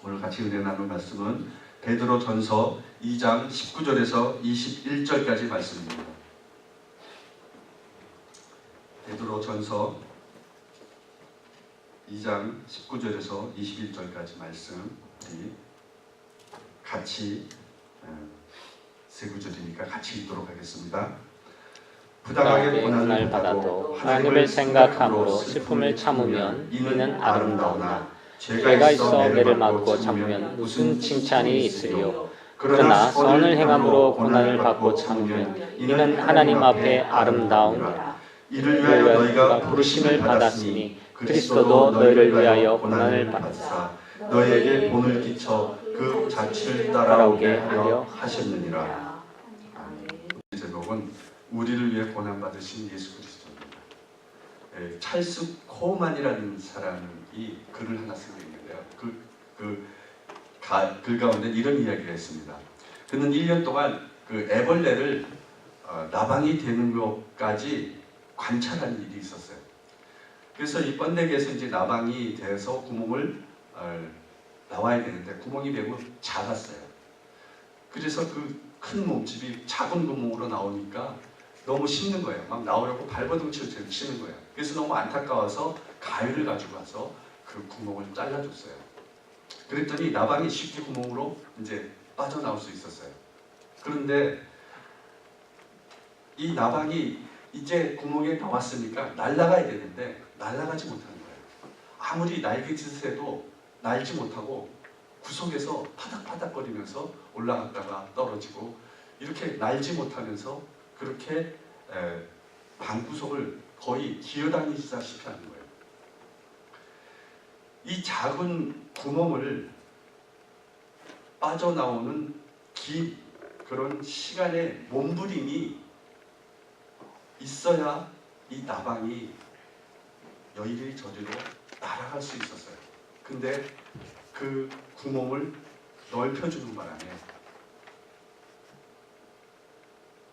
오늘 같이 은혜 나눌 말씀은 베드로전서 2장 19절에서 21절까지 말씀입니다. 베드로전서 2장 19절에서 21절까지 말씀 우리 같이 세 구절이니까 같이 읽도록 하겠습니다. 부당하게 고난을 받아도 하나님을 생각함으로 슬픔을 참으면 이는 아름다우나 죄가 있어 매를 맞고 참으면 무슨 칭찬이 있으리요. 그러나 선을 행함으로 고난을 받고 참으면 이는 하나님 앞에 아름다우니라. 이를 위하여 너희가 부르심을 받았으니 그리스도도 너희를 위하여 고난을 받으사 너희에게 본을 끼쳐 그 자취를 따라오게 하려 하셨느니라. 제목은 우리를 위해 고난 받으신 예수 그리스도입니다. 찰스 코만이라는 사람이 글을 하나 쓰고 있는데요. 글 가운데 이런 이야기가 있습니다. 그는 1년 동안 그 애벌레를 나방이 되는 것까지 관찰한 일이 있었어요. 그래서 이 번데기에서 이제 나방이 돼서 구멍을 나와야 되는데 구멍이 매우 작았어요. 그래서 그 큰 몸집이 작은 구멍으로 나오니까 너무 씹는 거예요. 막 나오려고 발버둥치고 치는 거예요. 그래서 너무 안타까워서 가위를 가지고 와서 그 구멍을 잘라줬어요. 그랬더니 나방이 쉽게 구멍으로 이제 빠져나올 수 있었어요. 그런데 이 나방이 이제 구멍에 나왔으니까 날아가야 되는데 날아가지 못하는 거예요. 아무리 날개짓을 해도 날지 못하고 구석에서 파닥파닥거리면서 올라갔다가 떨어지고 이렇게 날지 못하면서 그렇게 방구석을 거의 기어다니시다시피 하는 거예요. 이 작은 구멍을 빠져나오는 긴 그런 시간의 몸부림이 있어야 이 나방이 여의리 저리로 날아갈 수 있었어요. 근데 그 구멍을 넓혀주는 바람에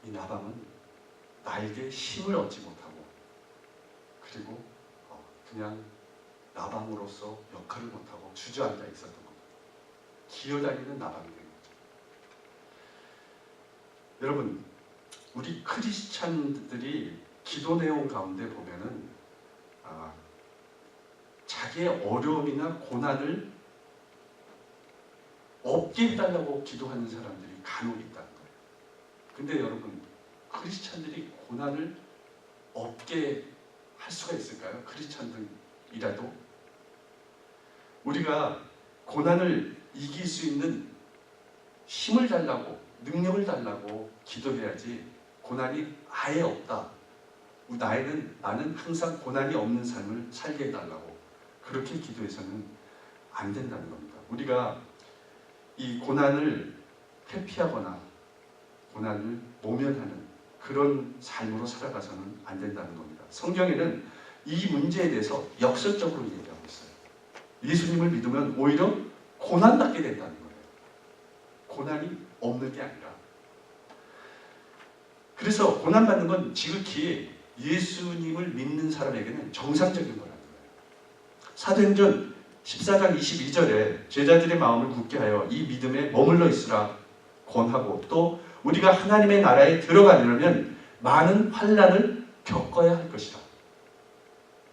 이 나방은 날개에 힘을 얻지 못하고 그리고 그냥 나방으로서 역할을 못하고 주저앉아 있었던 겁니다. 기어다니는 나방이 된 거죠. 여러분, 우리 크리스찬들이 기도 내용 가운데 보면은 자기의 어려움이나 고난을 없게 해달라고 기도하는 사람들이 간혹 있다는 거예요. 근데 여러분, 크리스찬들이 고난을 없게 할 수가 있을까요? 크리스찬들이라도 우리가 고난을 이길 수 있는 힘을 달라고 능력을 달라고 기도해야지 고난이 아예 없다. 나는 항상 고난이 없는 삶을 살게 해달라고 그렇게 기도해서는 안 된다는 겁니다. 우리가 이 고난을 회피하거나 고난을 모면하는 그런 삶으로 살아가서는 안 된다는 겁니다. 성경에는 이 문제에 대해서 역설적으로 얘기하고 있어요. 예수님을 믿으면 오히려 고난받게 된다는 거예요. 고난이 없는 게 아니라. 그래서 고난받는 건 지극히 예수님을 믿는 사람에게는 정상적인 거라는 거예요. 사도행전 14장 22절에 제자들의 마음을 굳게 하여 이 믿음에 머물러 있으라 권하고 또 우리가 하나님의 나라에 들어가려면 많은 환난을 겪어야 할 것이다.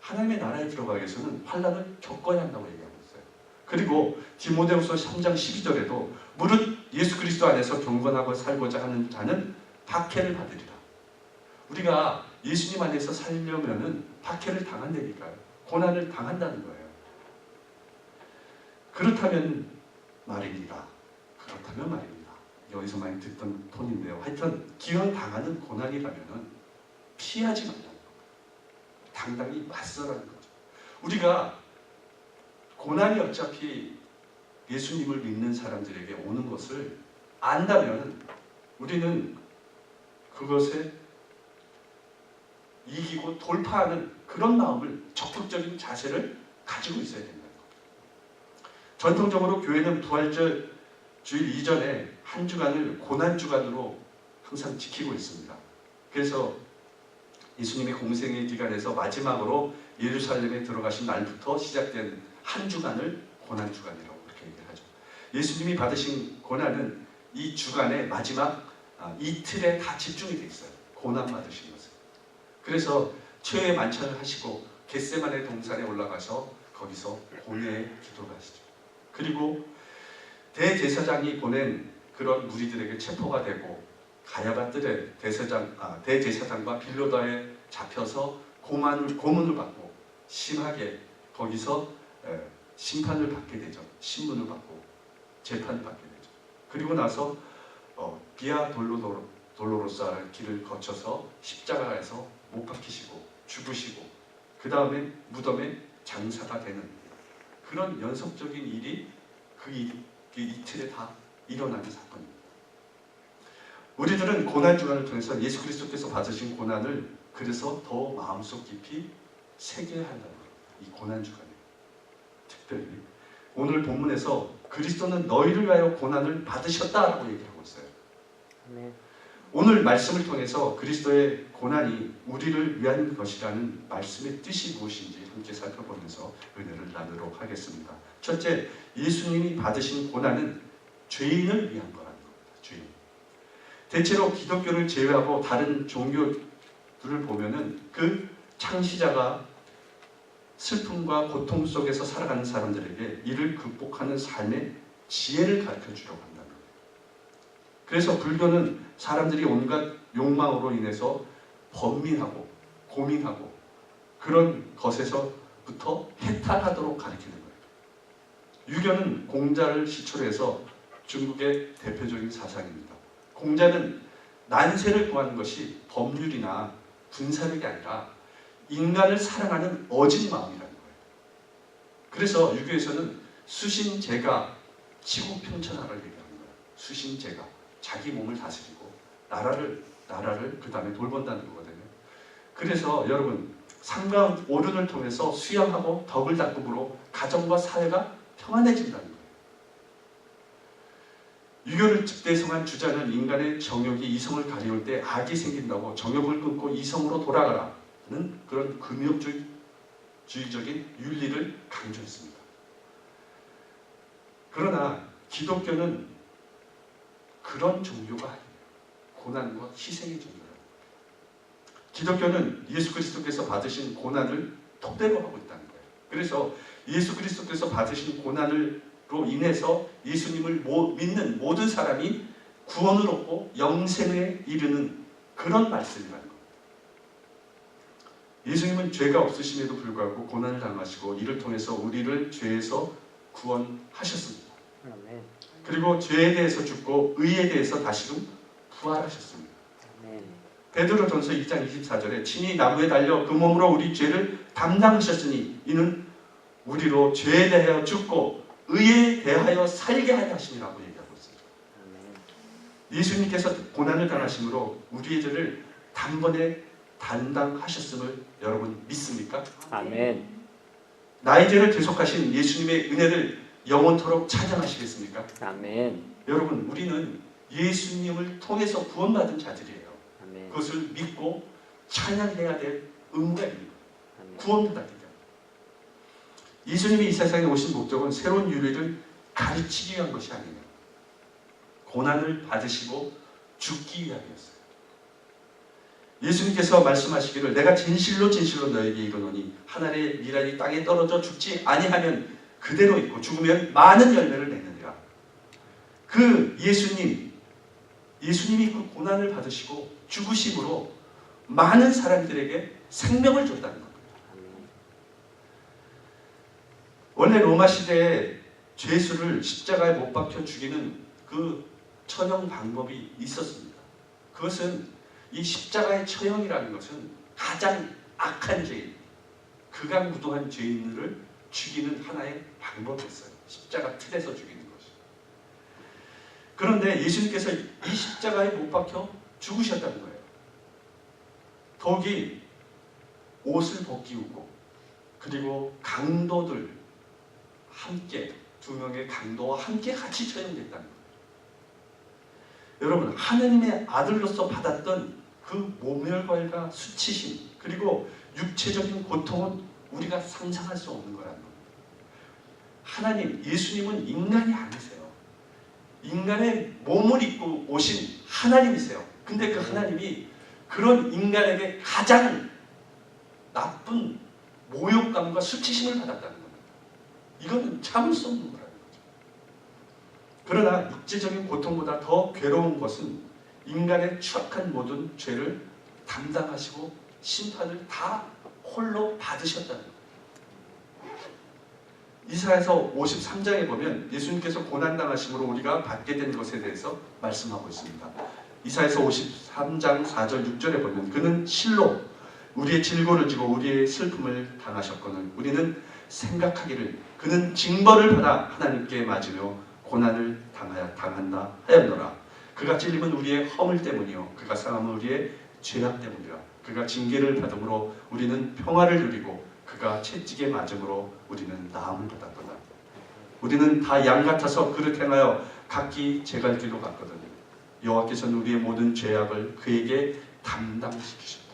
하나님의 나라에 들어가기 위해서는 환난을 겪어야 한다고 얘기하고 있어요. 그리고 디모데후서 3장 12절에도 무릇 예수 그리스도 안에서 경건하고 살고자 하는 자는 박해를 받으리라. 우리가 예수님 안에서 살려면은 박해를 당한다니까요. 고난을 당한다는 거예요. 그렇다면 말입니다. 여기서 많이 듣던 톤인데요. 하여튼 기왕 당하는 고난이라면은 피하지 말라는 겁니다. 당당히 맞서라는 거죠. 우리가 고난이 어차피 예수님을 믿는 사람들에게 오는 것을 안다면 우리는 그것에 이기고 돌파하는 그런 마음을 적극적인 자세를 가지고 있어야 된다는 겁니다. 전통적으로 교회는 부활절 주일 이전에 한 주간을 고난주간으로 항상 지키고 있습니다. 그래서 예수님이 공생의 기간에서 마지막으로 예루살렘에 들어가신 날부터 시작된 한 주간을 고난주간이라고 그렇게 그렇게 얘기하죠. 예수님이 받으신 고난은 이 주간의 마지막 이틀에 다 집중이 돼 있어요. 고난 받으신 것은. 그래서 최후의 만찬을 하시고 겟세마네 동산에 올라가서 거기서 공회의 기도를 하시죠. 그리고 대제사장이 보낸 그런 무리들에게 체포가 되고 가야바 뜰에 대제사장과 빌로다에 잡혀서 고문을 받고 심하게 거기서 심판을 받게 되죠. 신문을 받고 재판을 받게 되죠. 그리고 나서 비아 돌로로사라는 길을 거쳐서 십자가에서 못 박히시고 죽으시고 그 다음에 무덤에 장사가 되는 그런 연속적인 일이 그 이틀에 다 일어나는 사건입니다. 우리들은 고난주간을 통해서 예수 그리스도께서 받으신 고난을 그래서 더 마음속 깊이 새겨야 한다는 거예요. 이 고난주간에 특별히 오늘 본문에서 그리스도는 너희를 위하여 고난을 받으셨다라고 얘기하고 있어요. 네. 오늘 말씀을 통해서 그리스도의 고난이 우리를 위한 것이라는 말씀의 뜻이 무엇인지 함께 살펴보면서 은혜를 나누도록 하겠습니다. 첫째, 예수님이 받으신 고난은 죄인을 위한 거라는 겁니다. 죄인. 대체로 기독교를 제외하고 다른 종교들을 보면은 그 창시자가 슬픔과 고통 속에서 살아가는 사람들에게 이를 극복하는 삶의 지혜를 가르쳐 주려고 한다는 거예요. 그래서 불교는 사람들이 온갖 욕망으로 인해서 번민하고 고민하고 그런 것에서부터 해탈하도록 가르치는 거예요. 유교는 공자를 시초로 해서 중국의 대표적인 사상입니다. 공자는 난세를 구하는 것이 법률이나 군사력이 아니라 인간을 사랑하는 어진 마음이라는 거예요. 그래서 유교에서는 수신제가 지구평천하를 얘기하는 거예요. 수신제가 자기 몸을 다스리고 나라를 그 다음에 돌본다는 거거든요. 그래서 여러분 상강 오륜을 통해서 수양하고 덕을 닦음으로 가정과 사회가 평안해진다는 거예요. 유교를 대성한 주자는 인간의 정욕이 이성을 가리울 때 악이 생긴다고 정욕을 끊고 이성으로 돌아가라는 그런 금욕주의적인 윤리를 강조했습니다. 그러나 기독교는 그런 종교가 아니에요. 고난과 희생의 종교라는 거예요. 기독교는 예수 그리스도께서 받으신 고난을 토대로 하고 있다는 거예요. 그래서 예수 그리스도께서 받으신 고난으로 인해서 예수님을 믿는 모든 사람이 구원을 얻고 영생에 이르는 그런 말씀이라는 겁니다. 예수님은 죄가 없으심에도 불구하고 고난을 당하시고 이를 통해서 우리를 죄에서 구원하셨습니다. 그리고 죄에 대해서 죽고 의에 대해서 다시금 부활하셨습니다. 베드로전서 2장 24절에 친히 나무에 달려 그 몸으로 우리 죄를 담당하셨으니 이는 우리로 죄에 대하여 죽고 의에 대하여 살게 하려 하심이라고 얘기하고 있습니다. 예수님께서 고난을 당하심으로 우리의 죄를 단번에 담당하셨음을 여러분 믿습니까? 아멘. 나의 죄를 대속하신 예수님의 은혜를 영원토록 찬양하시겠습니까? 아멘. 여러분 우리는 예수님을 통해서 구원받은 자들이에요. 아멘. 그것을 믿고 찬양해야 될 의무가 있는 거예요. 아멘. 구원받았기 때문에. 예수님이 이 세상에 오신 목적은 새로운 윤리를 가르치기 위한 것이 아니에요. 고난을 받으시고 죽기 위함이었어요. 예수님께서 말씀하시기를 내가 진실로 진실로 너에게 이르노니 한 알의 미랄이 땅에 떨어져 죽지 아니하면 그대로 있고 죽으면 많은 열매를 내느니라. 그 예수님이 그 고난을 받으시고 죽으심으로 많은 사람들에게 생명을 줬다는 겁니다. 원래 로마 시대에 죄수를 십자가에 못 박혀 죽이는 그 처형 방법이 있었습니다. 그것은 이 십자가의 처형이라는 것은 가장 악한 죄인, 극악무도한 죄인들을 죽이는 하나의 방법이었어요. 십자가 틀에서 죽이는 것이. 그런데 예수님께서 이 십자가에 못 박혀 죽으셨다는 거예요. 더욱이 옷을 벗기우고 그리고 강도들 함께 두 명의 강도와 함께 같이 처형됐다는 거예요. 여러분 하나님의 아들로서 받았던 그 모멸과 수치심 그리고 육체적인 고통은 우리가 상상할 수 없는 거라는 겁니다. 하나님, 예수님은 인간이 아니세요. 인간의 몸을 입고 오신 하나님이세요. 근데 그 하나님이 그런 인간에게 가장 나쁜 모욕감과 수치심을 받았다는 겁니다. 이건 참을 수 없는 거라는 거죠. 그러나 육체적인 고통보다 더 괴로운 것은 인간의 추악한 모든 죄를 담당하시고 심판을 다 홀로 받으셨다는 거예요. 이사야서 53장에 보면 예수님께서 고난당하심으로 우리가 받게 된 것에 대해서 말씀하고 있습니다. 이사야서 53장 4절 6절에 보면 그는 실로 우리의 질고를 지고 우리의 슬픔을 당하셨거늘 우리는 생각하기를 그는 징벌을 받아 하나님께 맞으며 고난을 당한다 하였노라. 그가 찔림은 우리의 허물 때문이요 그가 상함은 우리의 죄악 때문이라. 그가 징계를 받음으로 우리는 평화를 누리고 그가 채찍에 맞음으로 우리는 나음을 받았도다. 우리는 다 양 같아서 그릇 행하여 각기 제 갈 길로 갔거든요. 여호와께서는 우리의 모든 죄악을 그에게 담당시키셨다.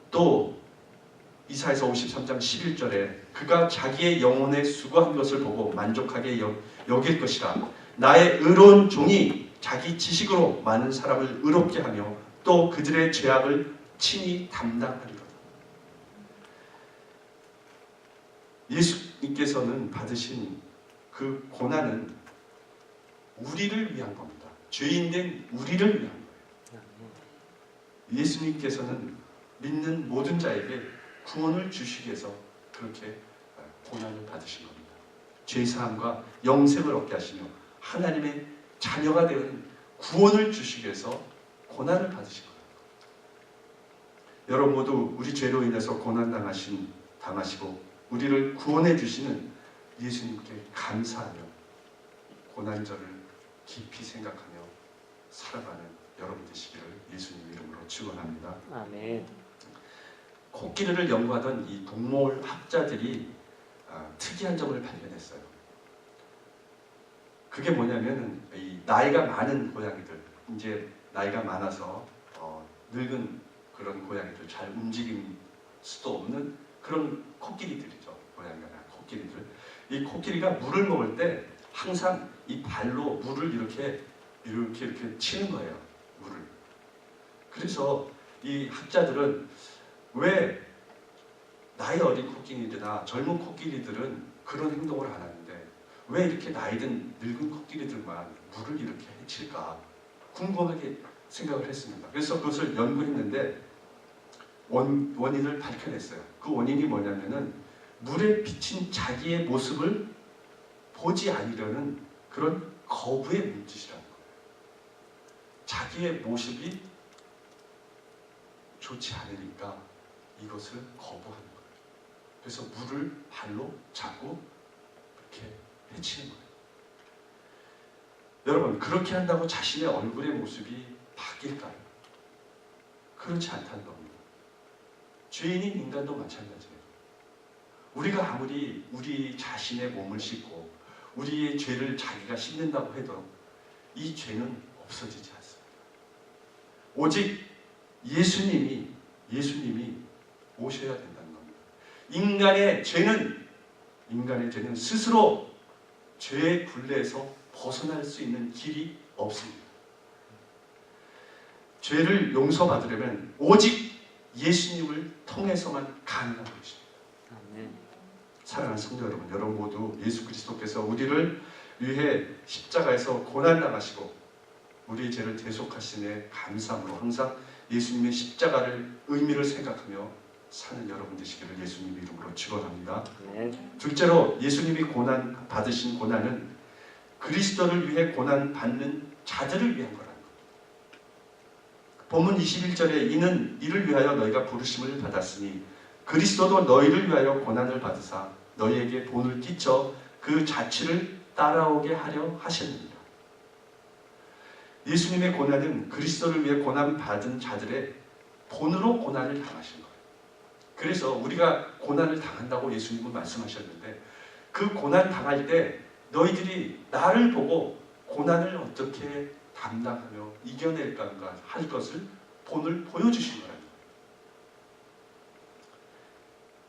또 이사야서 53장 11절에 그가 자기의 영혼에 수고한 것을 보고 만족하게 여길 것이라. 나의 의로운 종이 자기 지식으로 많은 사람을 의롭게 하며 또 그들의 죄악을 친히 담당하리로다. 예수님께서는 받으신 그 고난은 우리를 위한 겁니다. 죄인된 우리를 위한 거예요. 예수님께서는 믿는 모든 자에게 구원을 주시기 위해서 그렇게 고난을 받으신 겁니다. 죄사함과 영생을 얻게 하시며 하나님의 자녀가 되는 구원을 주시기 위해서 고난을 받으신 거예요. 여러분 모두 우리 죄로 인해서 고난 당하시고 우리를 구원해 주시는 예수님께 감사하며 고난절을 깊이 생각하며 살아가는 여러분 되시기를 예수님 이름으로 축원합니다. 아멘. 코끼리를 연구하던 이 동물 학자들이 특이한 점을 발견했어요. 그게 뭐냐면 이 나이가 많은 고양이들, 이제 나이가 많아서 늙은 그런 고양이들, 잘 움직일 수도 없는 그런 코끼리들이죠. 고양이가 아니라 코끼리들. 이 코끼리가 물을 먹을 때 항상 이 발로 물을 이렇게 치는 거예요. 물을. 그래서 이 학자들은 왜 나이 어린 코끼리들이나 젊은 코끼리들은 그런 행동을 안 하는데 왜 이렇게 나이든 늙은 코끼리들만 물을 이렇게 해칠까 궁금하게 생각을 했습니다. 그래서 그것을 연구했는데 원인을 밝혀냈어요. 그 원인이 뭐냐면은 물에 비친 자기의 모습을 보지 않으려는 그런 거부의 몸짓이라는 거예요. 자기의 모습이 좋지 않으니까 이것을 거부하는 거예요. 그래서 물을 발로 잡고 이렇게 해치는 거예요. 여러분 그렇게 한다고 자신의 얼굴의 모습이 바뀔까요? 그렇지 않다는 겁니다. 죄인인 인간도 마찬가지예요. 우리가 아무리 우리 자신의 몸을 씻고 우리의 죄를 자기가 씻는다고 해도 이 죄는 없어지지 않습니다. 오직 예수님이 오셔야 된다는 겁니다. 인간의 죄는 스스로 죄의 굴레에서 벗어날 수 있는 길이 없습니다. 죄를 용서받으려면 오직 예수님을 통해서만 가능한 것입니다. 아멘. 사랑하는 성도 여러분, 여러분 모두 예수 그리스도께서 우리를 위해 십자가에서 고난당하시고 우리의 죄를 대속하심에 감사함으로 항상 예수님의 십자가를 의미를 생각하며 사는 여러분 되시기를 예수님 이름으로 축원합니다. 아멘. 둘째로 예수님이 받으신 고난은 그리스도를 위해 고난 받는 자들을 위한 거라는 겁니다. 본문 21절에 이는 이를 위하여 너희가 부르심을 받았으니 그리스도도 너희를 위하여 고난을 받으사 너희에게 본을 끼쳐 그 자취를 따라오게 하려 하셨느니라. 예수님의 고난은 그리스도를 위해 고난 받은 자들의 본으로 고난을 당하신 거예요. 그래서 우리가 고난을 당한다고 예수님은 말씀하셨는데 그 고난 당할 때 너희들이 나를 보고 고난을 어떻게 담당하며 이겨낼까 할 것을 본을 보여주신 거라는 거예요.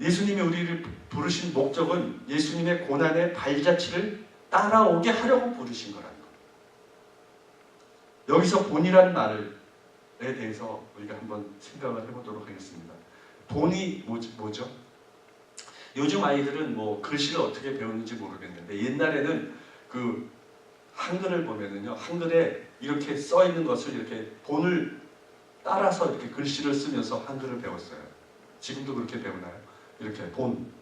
예수님이 우리를 부르신 목적은 예수님의 고난의 발자취를 따라오게 하려고 부르신 거라는 거예요. 여기서 본이라는 말에 대해서 우리가 한번 생각을 해보도록 하겠습니다. 본이 뭐죠? 요즘 아이들은 뭐 글씨를 어떻게 배우는지 모르겠는데 옛날에는 그 한글을 보면은요, 한글에 이렇게 써 있는 것을 이렇게 본을 따라서 이렇게 글씨를 쓰면서 한글을 배웠어요. 지금도 그렇게 배우나요? 이렇게 본.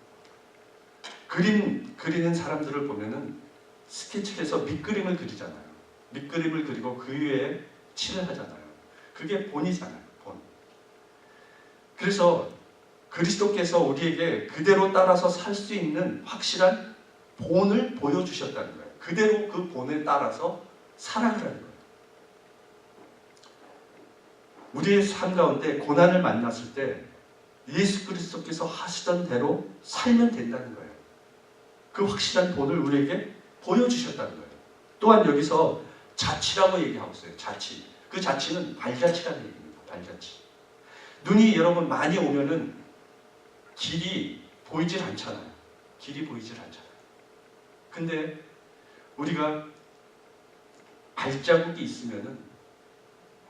그림 그리는 사람들을 보면은 스케치를 해서 밑그림을 그리잖아요. 밑그림을 그리고 그 위에 칠을 하잖아요. 그게 본이잖아요. 본. 그래서 그리스도께서 우리에게 그대로 따라서 살 수 있는 확실한 본을 보여주셨다는 거예요. 그대로 그 본에 따라서 살아가라는 거예요. 우리의 삶 가운데 고난을 만났을 때 예수 그리스도께서 하시던 대로 살면 된다는 거예요. 그 확실한 본을 우리에게 보여주셨다는 거예요. 또한 여기서 자치라고 얘기하고 있어요. 자치. 그 자치는 발자취라는 얘기입니다. 발자취. 눈이 여러분 많이 오면은 길이 보이질 않잖아요. 길이 보이질 않잖아요. 근데 우리가 발자국이 있으면은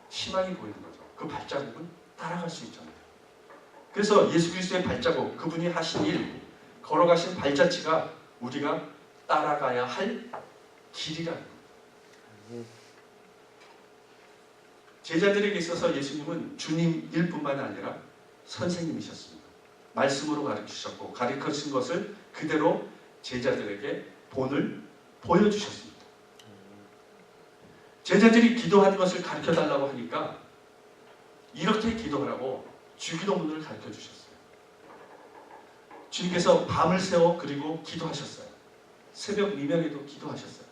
희망이 보이는 거죠. 그 발자국은 따라갈 수 있잖아요. 그래서 예수 그리스도의 발자국, 그분이 하신 일, 걸어가신 발자취가 우리가 따라가야 할 길이라는 거예요. 제자들에게 있어서 예수님은 주님일 뿐만 아니라 선생님이셨습니다. 말씀으로 가르치셨고 가르치신 것을 그대로 제자들에게 본을 보여주셨습니다. 제자들이 기도하는 것을 가르쳐달라고 하니까 이렇게 기도하라고 주기도문을 가르쳐주셨어요. 주님께서 밤을 새워 그리고 기도하셨어요. 새벽 미명에도 기도하셨어요.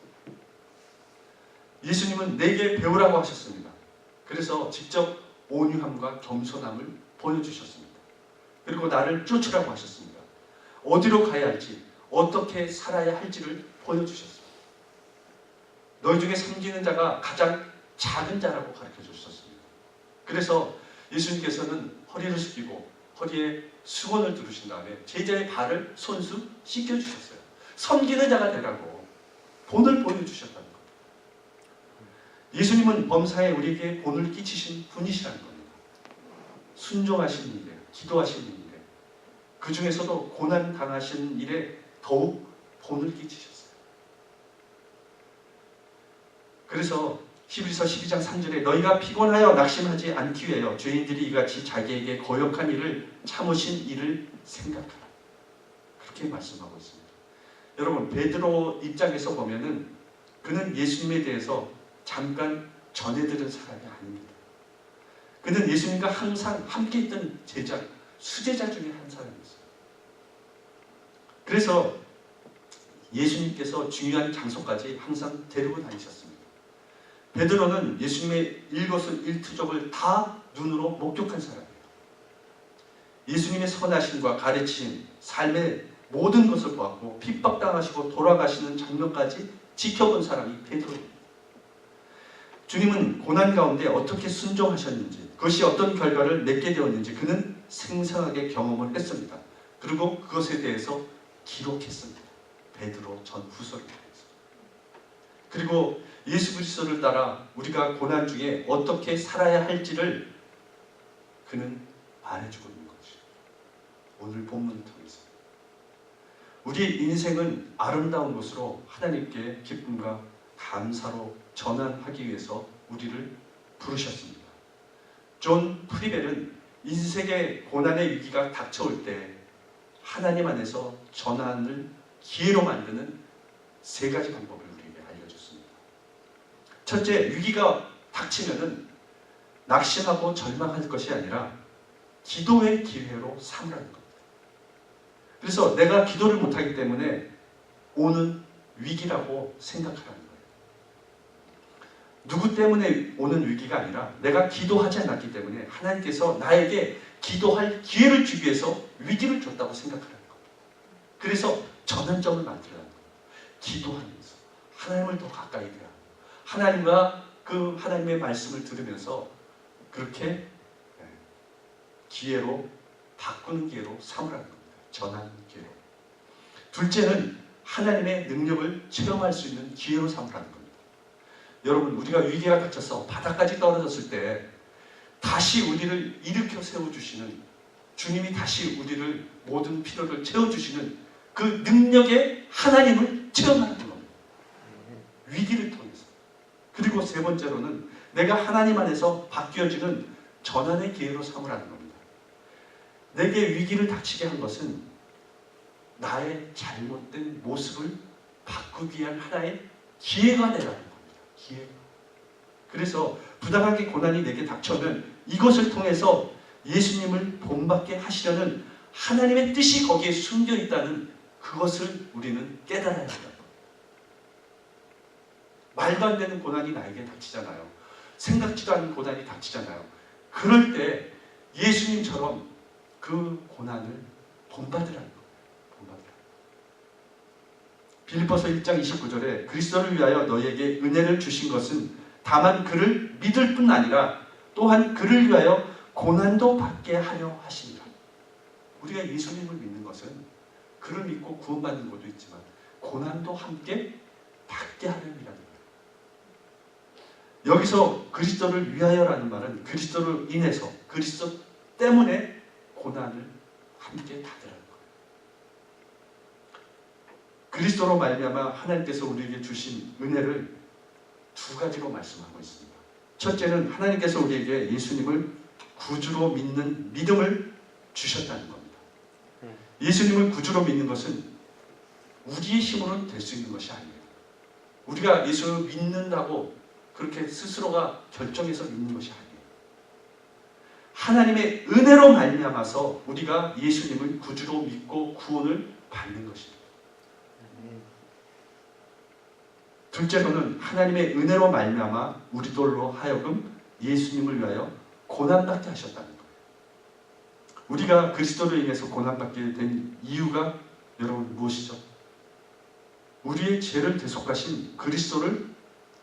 예수님은 내게 배우라고 하셨습니다. 그래서 직접 온유함과 겸손함을 보여주셨습니다. 그리고 나를 쫓으라고 하셨습니다. 어디로 가야 할지, 어떻게 살아야 할지를 보여주셨습니다. 너희 중에 섬기는 자가 가장 작은 자라고 가르쳐 주셨습니다. 그래서 예수님께서는 허리를 숙이고 허리에 수건을 두르신 다음에 제자의 발을 손수 씻겨주셨어요. 섬기는 자가 되라고 본을 보여주셨다는 겁니다. 예수님은 범사에 우리에게 본을 끼치신 분이시라는 겁니다. 순종하신 일에, 기도하신 일에, 그 중에서도 고난 당하신 일에 더욱 본을 끼치셨어요. 그래서 히브리서 12장 3절에 너희가 피곤하여 낙심하지 않기 위하여 죄인들이 이같이 자기에게 거역한 일을 참으신 일을 생각하라. 그렇게 말씀하고 있습니다. 여러분, 베드로 입장에서 보면은 그는 예수님에 대해서 잠깐 전해들은 사람이 아닙니다. 그는 예수님과 항상 함께 있던 제자, 수제자 중에 한 사람이었어요. 그래서 예수님께서 중요한 장소까지 항상 데리고 다니셨습니다. 베드로는 예수님의 일거수일투족을 다 눈으로 목격한 사람이에요. 예수님의 선하심과 가르침, 삶의 모든 것을 보았고 핍박당하시고 돌아가시는 장면까지 지켜본 사람이 베드로입니다. 주님은 고난 가운데 어떻게 순종하셨는지, 그것이 어떤 결과를 맺게 되었는지 그는 생생하게 경험을 했습니다. 그리고 그것에 대해서 기록했습니다. 베드로 전후서를 통해서. 그리고 예수 그리스도를 따라 우리가 고난 중에 어떻게 살아야 할지를 그는 말해주고 있는 것이죠. 오늘 본문을 통해서. 우리 인생은 아름다운 것으로 하나님께 기쁨과 감사로 전환하기 위해서 우리를 부르셨습니다. 존 프리벨은 인생의 고난의 위기가 닥쳐올 때 하나님 안에서 전환을 기회로 만드는 3가지 방법을 우리에게 알려줬습니다. 첫째, 위기가 닥치면은 낙심하고 절망할 것이 아니라 기도의 기회로 삼으라는 겁니다. 그래서 내가 기도를 못하기 때문에 오는 위기라고 생각하라는 거예요. 누구 때문에 오는 위기가 아니라 내가 기도하지 않았기 때문에 하나님께서 나에게 기도할 기회를 주기 위해서 위기를 줬다고 생각하라는 겁니다. 그래서 전환점을 만들라는 거예요. 기도하면서 하나님을 더 가까이 대하고 하나님과 그 하나님의 말씀을 들으면서 그렇게 기회로 바꾸는 기회로 삼으라는 겁니다. 전하는 기회. 둘째는 하나님의 능력을 체험할 수 있는 기회로 삼으라는 겁니다. 여러분, 우리가 위기가 닥쳐서 바닥까지 떨어졌을 때 다시 우리를 일으켜 세워주시는, 주님이 다시 우리를 모든 필요를 채워주시는 그 능력의 하나님을 체험하는 겁니다. 위기를 통해서. 그리고 세 번째로는 내가 하나님 안에서 바뀌어지는 전환의 기회로 삼으라는 겁니다. 내게 위기를 닥치게 한 것은 나의 잘못된 모습을 바꾸기 위한 하나의 기회가 되라는 겁니다. 기회가. 그래서 부당하게 고난이 내게 닥쳐면 이것을 통해서 예수님을 본받게 하시려는 하나님의 뜻이 거기에 숨겨 있다는 그것을 우리는 깨달아야 한다. 말도 안 되는 고난이 나에게 닥치잖아요. 생각지도 않은 고난이 닥치잖아요. 그럴 때 예수님처럼 그 고난을 본받으라는 거예요. 본받으라. 빌립보서 1장 29절에 그리스도를 위하여 너에게 은혜를 주신 것은 다만 그를 믿을 뿐 아니라 또한 그를 위하여 고난도 받게 하려 하시니라. 우리가 예수님을 믿는 것은 그를 믿고 구원받는 것도 있지만 고난도 함께 받게 하려는 거예요. 여기서 그리스도를 위하여라는 말은 그리스도를 인해서, 그리스도 때문에 고난을 함께 받으라는 거예요. 그리스도로 말미암아 하나님께서 우리에게 주신 은혜를 두 가지로 말씀하고 있습니다. 첫째는 하나님께서 우리에게 예수님을 구주로 믿는 믿음을 주셨다는 겁니다. 예수님을 구주로 믿는 것은 우리의 힘으로는 될 수 있는 것이 아니에요. 우리가 예수를 믿는다고 그렇게 스스로가 결정해서 믿는 것이 아니에요. 하나님의 은혜로 말미암아서 우리가 예수님을 구주로 믿고 구원을 받는 것입니다. 둘째로는 하나님의 은혜로 말미암아 우리들로 하여금 예수님을 위하여 고난받게 하셨다는 거예요. 우리가 그리스도로 인해서 고난받게 된 이유가 여러분 무엇이죠? 우리의 죄를 대속하신 그리스도를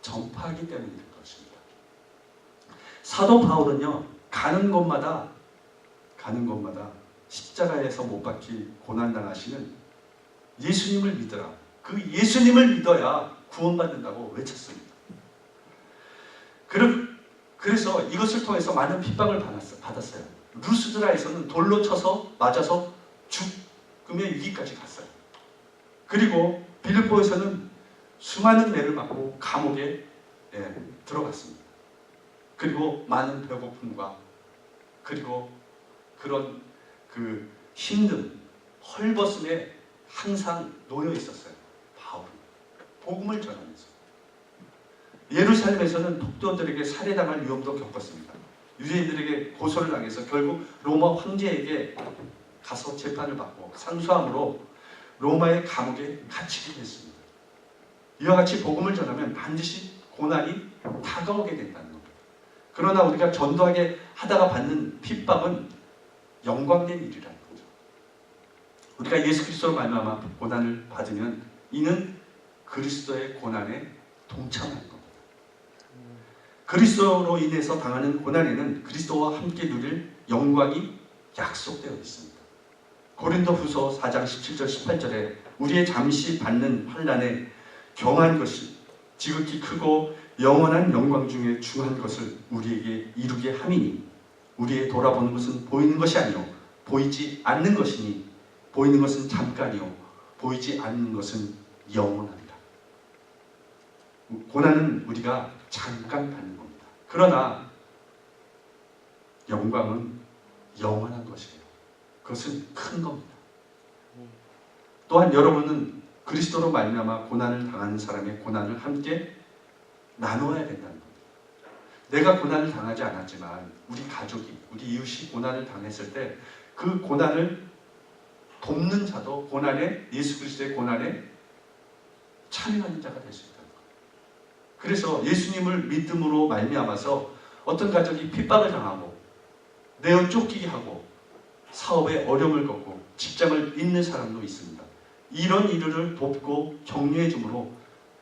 전파하기 때문인 것입니다. 사도 바울은요, 가는 곳마다 십자가에서 못 박히 고난당하시는 예수님을 믿어라. 그 예수님을 믿어야 구원받는다고 외쳤습니다. 그래서 이것을 통해서 많은 핍박을 받았어요. 루스드라에서는 돌로 쳐서 맞아서 죽음의 위기까지 갔어요. 그리고 빌립보에서는 수많은 매를 맞고 감옥에 들어갔습니다. 그리고 많은 배고픔과 그리고 그런 그 힘든 헐벗음에 항상 놓여 있었어요. 바울은 복음을 전하면서. 예루살렘에서는 독도들에게 살해당할 위험도 겪었습니다. 유대인들에게 고소를 당해서 결국 로마 황제에게 가서 재판을 받고 상소함으로 로마의 감옥에 갇히게 됐습니다. 이와 같이 복음을 전하면 반드시 고난이 다가오게 된다는 겁니다. 그러나 우리가 전도하게 하다가 받는 핍박은 영광된 일이라는 거죠. 우리가 예수 그리스도로 말미암아 고난을 받으면 이는 그리스도의 고난에 동참하는 겁니다. 그리스도로 인해서 당하는 고난에는 그리스도와 함께 누릴 영광이 약속되어 있습니다. 고린도후서 4장 17절 18절에 우리의 잠시 받는 환난에 경한 것이 지극히 크고 영원한 영광 중에 중한 것을 우리에게 이루게 함이니 우리의 돌아보는 것은 보이는 것이 아니요 보이지 않는 것이니 보이는 것은 잠깐이요 보이지 않는 것은 영원합니다. 고난은 우리가 잠깐 받는 겁니다. 그러나 영광은 영원한 것이에요. 그것은 큰 겁니다. 또한 여러분은 그리스도로 말미암아 고난을 당하는 사람의 고난을 함께 나누어야 된다는 겁니다. 내가 고난을 당하지 않았지만 우리 가족이, 우리 이웃이 고난을 당했을 때 그 고난을 돕는 자도 고난에, 예수 그리스도의 고난에 참여하는 자가 될 수 있다는 겁니다. 그래서 예수님을 믿음으로 말미암아서 어떤 가족이 핍박을 당하고 내어 쫓기게 하고 사업에 어려움을 겪고 직장을 잃는 사람도 있습니다. 이런 일을 돕고 격려해 주므로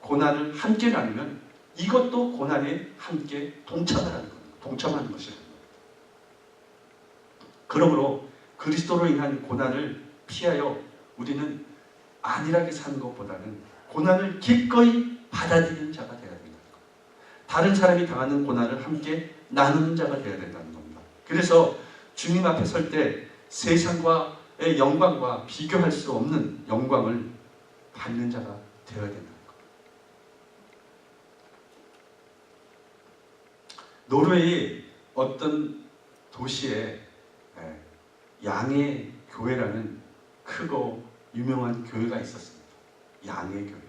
고난을 함께 나누면 이것도 고난에 함께 동참하는 것입니다. 그러므로 그리스도로 인한 고난을 피하여 우리는 안일하게 사는 것보다는 고난을 기꺼이 받아들이는 자가 되어야 된다는 겁니다. 다른 사람이 당하는 고난을 함께 나누는 자가 되어야 된다는 겁니다. 그래서 주님 앞에 설 때 세상과의 영광과 비교할 수 없는 영광을 받는 자가 되어야 된다는 겁니다. 노르웨이 어떤 도시에 양의 교회라는 크고 유명한 교회가 있었습니다. 양의 교회.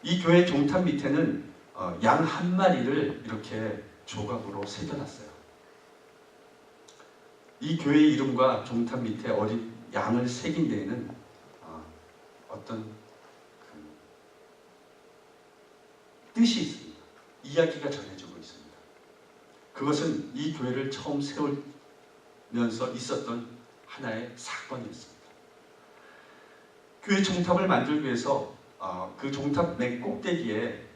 이 교회 종탑 밑에는 양 한 마리를 이렇게 조각으로 새겨놨어요. 이 교회 이름과 종탑 밑에 어린 양을 새긴 데에는 어떤 뜻이 있습니다. 이야기가 전해지고 있습니다. 그것은 이 교회를 처음 세우면서 있었던 하나의 사건이었습니다. 교회 종탑을 만들기 위해서 그 종탑 맨 꼭대기에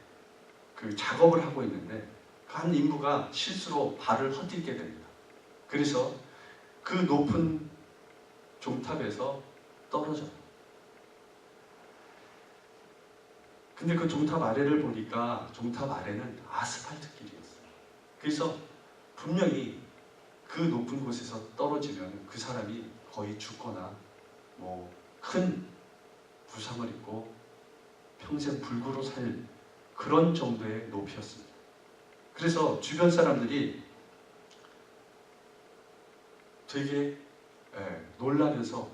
그 작업을 하고 있는데 한 인부가 실수로 발을 헛디게 됩니다. 그래서 그 높은 종탑에서 떨어져요. 근데 그 종탑 아래를 보니까 종탑 아래는 아스팔트 길이었어요. 그래서 분명히 그 높은 곳에서 떨어지면 그 사람이 거의 죽거나 뭐 큰 부상을 입고 평생 불구로 살 그런 정도의 높이였습니다. 그래서 주변 사람들이 되게 놀라면서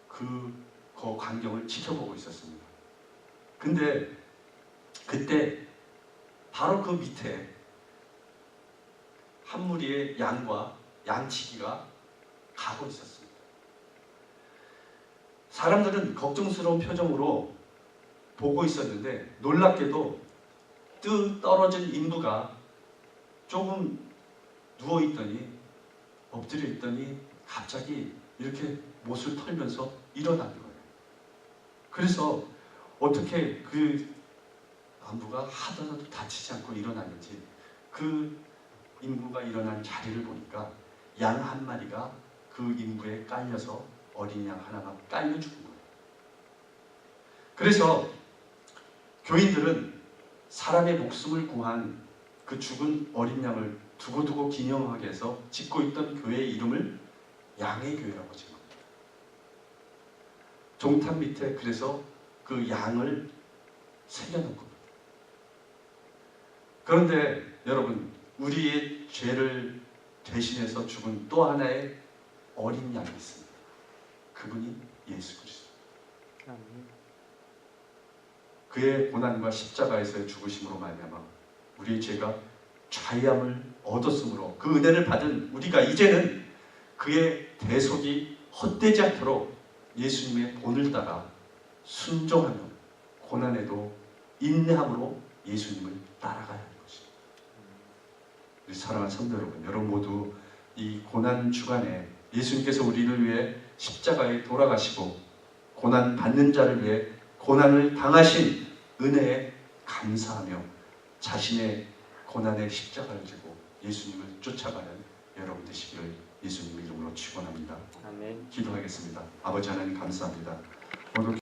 그 광경을 지켜보고 있었습니다. 근데 그때 바로 그 밑에 한 무리의 양과 양치기가 가고 있었습니다. 사람들은 걱정스러운 표정으로 보고 있었는데 놀랍게도 떨어진 인부가 조금 누워있더니 엎드려 있더니 갑자기 이렇게 못을 털면서 일어나는 거예요. 그래서 어떻게 그 인부가 하더라도 다치지 않고 일어나는지 그 인부가 일어난 자리를 보니까 양 한 마리가 그 인부에 깔려서 어린 양 하나가 깔려 죽은 거예요. 그래서 교인들은 사람의 목숨을 구한 그 죽은 어린 양을 두고두고 기념하게 해서 짓고 있던 교회의 이름을 양의 교회라고 지은 겁니다. 종탑 밑에 그래서 그 양을 새겨놓은 겁니다. 그런데 여러분, 우리의 죄를 대신해서 죽은 또 하나의 어린 양이 있습니다. 그분이 예수 그리스도. 그의 고난과 십자가에서의 죽으심으로 말미암아 우리의 죄가 자유함을 얻었으므로 그 은혜를 받은 우리가 이제는 그의 대속이 헛되지 않도록 예수님의 본을 따라 순종하며 고난에도 인내함으로 예수님을 따라가야 하는 것입니다. 우리 사랑하는 성도 여러분 모두 이 고난 주간에 예수님께서 우리를 위해 십자가에 돌아가시고 고난 받는 자를 위해 고난을 당하신 은혜에 감사하며 자신의 고난의 십자가를 지고 예수님을 쫓아가는 여러분 되시기를 예수님의 이름으로 축원합니다. 아멘. 기도하겠습니다. 아버지 하나님 감사합니다. 오늘